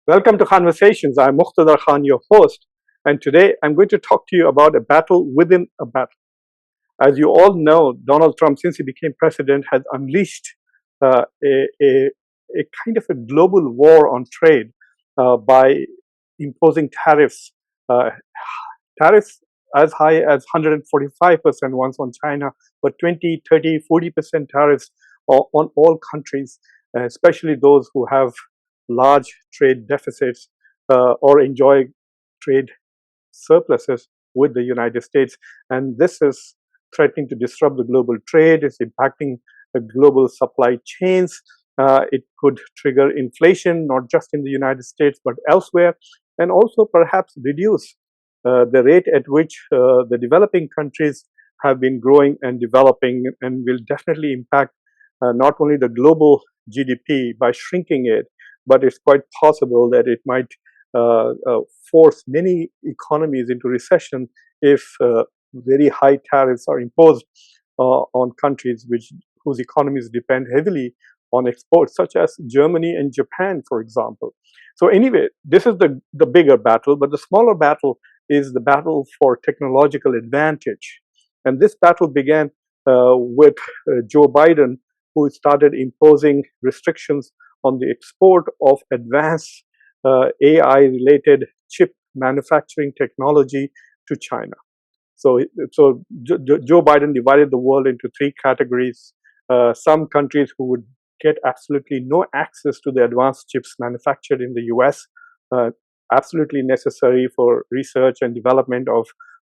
Welcome to Conversations. I'm Muqtadar Khan, your host, and today I'm going to talk to you about a battle within a battle. As you all know, Donald Trump, since he became president, has unleashed a kind of a global war on trade by imposing tariffs. Uh, Tariffs as high as 145% once on China, but 20, 30, 40% tariffs on all countries, especially those who have large trade deficits or enjoy trade surpluses with the United States. And this is threatening to disrupt the global trade, it's impacting the global supply chains. It could trigger inflation, not just in the United States, but elsewhere, and also perhaps reduce the rate at which the developing countries have been growing and developing, and will definitely impact not only the global GDP by shrinking it, but it's quite possible that it might force many economies into recession if very high tariffs are imposed on countries whose economies depend heavily on exports, such as Germany and Japan, for example. So anyway, this is the bigger battle, but the smaller battle is the battle for technological advantage. And this battle began with Joe Biden, who started imposing restrictions on the export of advanced AI-related chip manufacturing technology to China. So Joe Biden divided the world into three categories. Some countries who would get absolutely no access to the advanced chips manufactured in the US, absolutely necessary for research and development of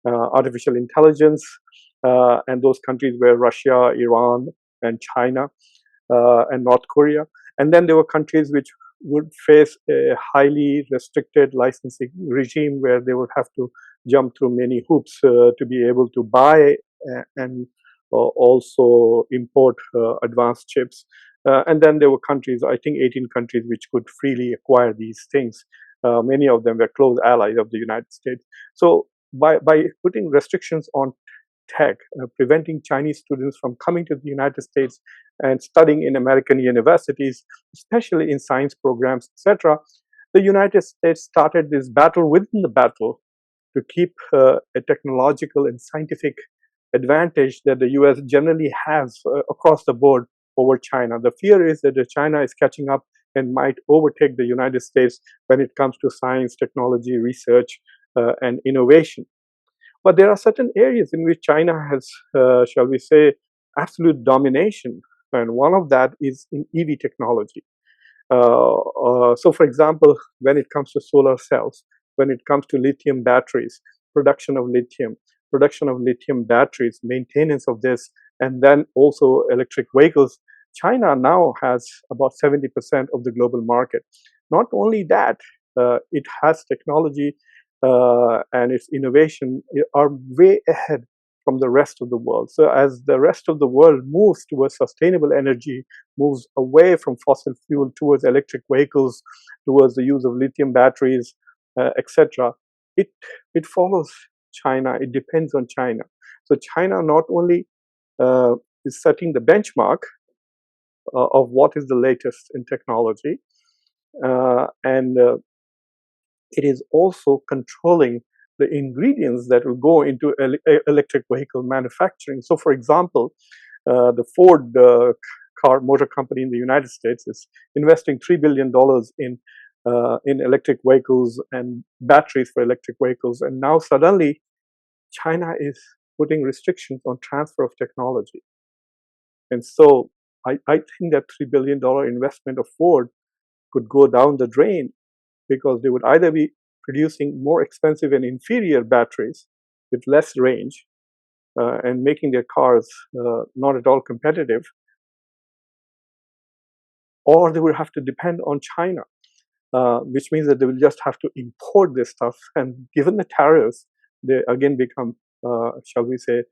artificial intelligence, and those countries were Russia, Iran, and China, and North Korea. And then there were countries which would face a highly restricted licensing regime where they would have to jump through many hoops to be able to buy and also import advanced chips. And then there were countries, I think 18 countries, which could freely acquire these things. Many of them were close allies of the United States. So by putting restrictions on tech, preventing Chinese students from coming to the United States and studying in American universities, especially in science programs, etc., the United States started this battle within the battle to keep a technological and scientific advantage that the US generally has across the board over China. The fear is that China is catching up and might overtake the United States when it comes to science, technology, research, and innovation. But there are certain areas in which China has, shall we say, absolute domination. And one of that is in EV technology. So for example, when it comes to solar cells, when it comes to lithium batteries, production of lithium batteries, maintenance of this, and then also electric vehicles, China now has about 70% of the global market. Not only that, it has technology and its innovation are way ahead from the rest of the world. So as the rest of the world moves towards sustainable energy, moves away from fossil fuel towards electric vehicles, towards the use of lithium batteries, etc., it follows China. It depends on China. So China not only is setting the benchmark of what is the latest in technology, and it is also controlling the ingredients that will go into electric vehicle manufacturing. So for example, the Ford motor company in the United States is investing $3 billion in electric vehicles and batteries for electric vehicles. And now suddenly China is putting restrictions on transfer of technology. And so I think that $3 billion investment of Ford could go down the drain, because they would either be producing more expensive and inferior batteries with less range and making their cars not at all competitive, or they would have to depend on China, which means that they will just have to import this stuff. And given the tariffs, they again become, shall we say,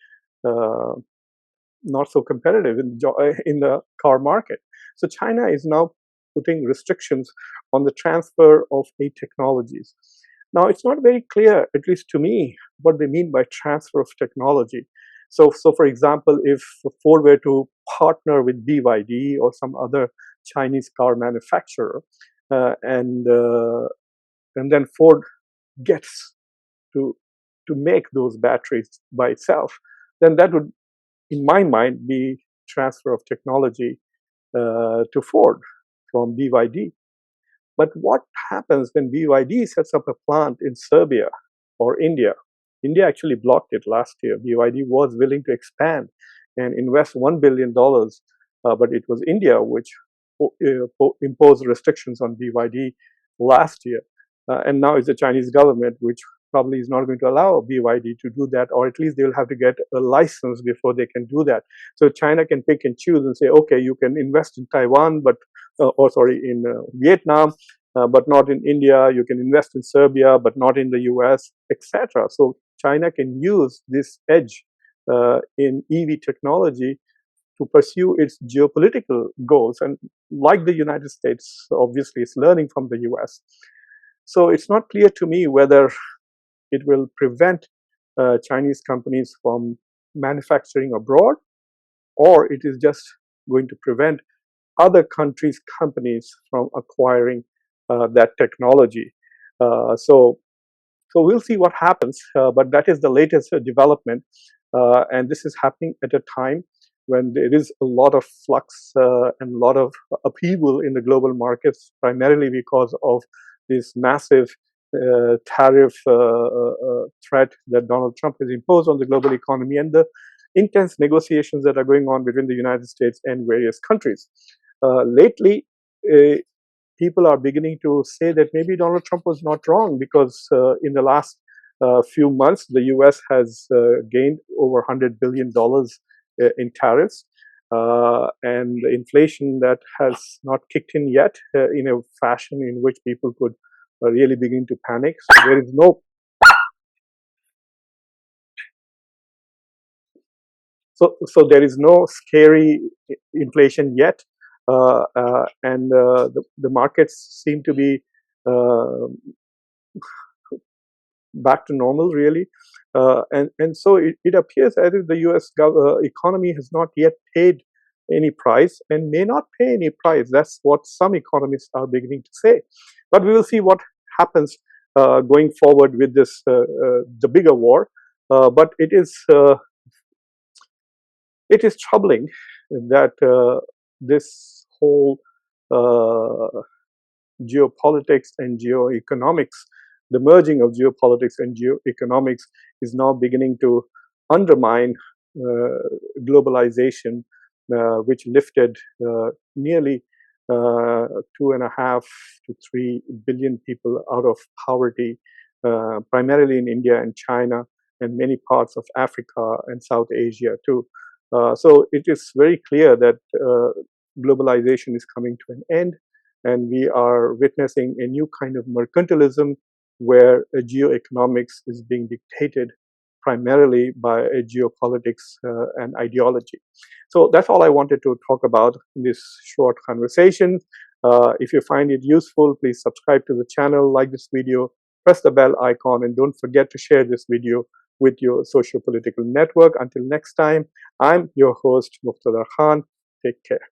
not so competitive in the car market. So China is now putting restrictions on the transfer of technologies. Now, it's not very clear, at least to me, what they mean by transfer of technology. So for example, if Ford were to partner with BYD or some other Chinese car manufacturer, and then Ford gets to make those batteries by itself, then that would, in my mind, be transfer of technology to Ford from BYD. But what happens when BYD sets up a plant in Serbia or India? India actually blocked it last year. BYD was willing to expand and invest $1 billion, but it was India which imposed restrictions on BYD last year. And now it's the Chinese government which probably is not going to allow BYD to do that, or at least they will have to get a license before they can do that. So China can pick and choose and say, okay, you can invest in Taiwan, but in Vietnam, but not in India. You can invest in Serbia, but not in the US, etc. So China can use this edge in EV technology to pursue its geopolitical goals. And like the United States, obviously, it's learning from the US. So it's not clear to me whether it will prevent Chinese companies from manufacturing abroad, or it is just going to prevent other countries' companies from acquiring that technology. So we'll see what happens, but that is the latest development. And this is happening at a time when there is a lot of flux and a lot of upheaval in the global markets, primarily because of this massive tariff threat that Donald Trump has imposed on the global economy, and the intense negotiations that are going on between the United States and various countries. Lately, people are beginning to say that maybe Donald Trump was not wrong, because in the last few months, the US has gained over $100 billion in tariffs. And the inflation that has not kicked in yet in a fashion in which people could really begin to panic. So there is no so there is no scary inflation yet, and the markets seem to be back to normal, really. And so it appears as if the US economy has not yet paid any price and may not pay any price. That's what some economists are beginning to say. But we will see what happens going forward with this, the bigger war. But it is troubling that this whole geopolitics and geoeconomics, the merging of geopolitics and geoeconomics, is now beginning to undermine globalization, which lifted nearly 2.5 to 3 billion people out of poverty, primarily in India and China, and many parts of Africa and South Asia too. So it is very clear that globalization is coming to an end, and we are witnessing a new kind of mercantilism where geoeconomics is being dictated primarily by geopolitics and ideology. So that's all I wanted to talk about in this short conversation. If you find it useful, please subscribe to the channel, like this video, press the bell icon, and don't forget to share this video with your socio-political network. Until next time, I'm your host, Muqtada Khan. Take care.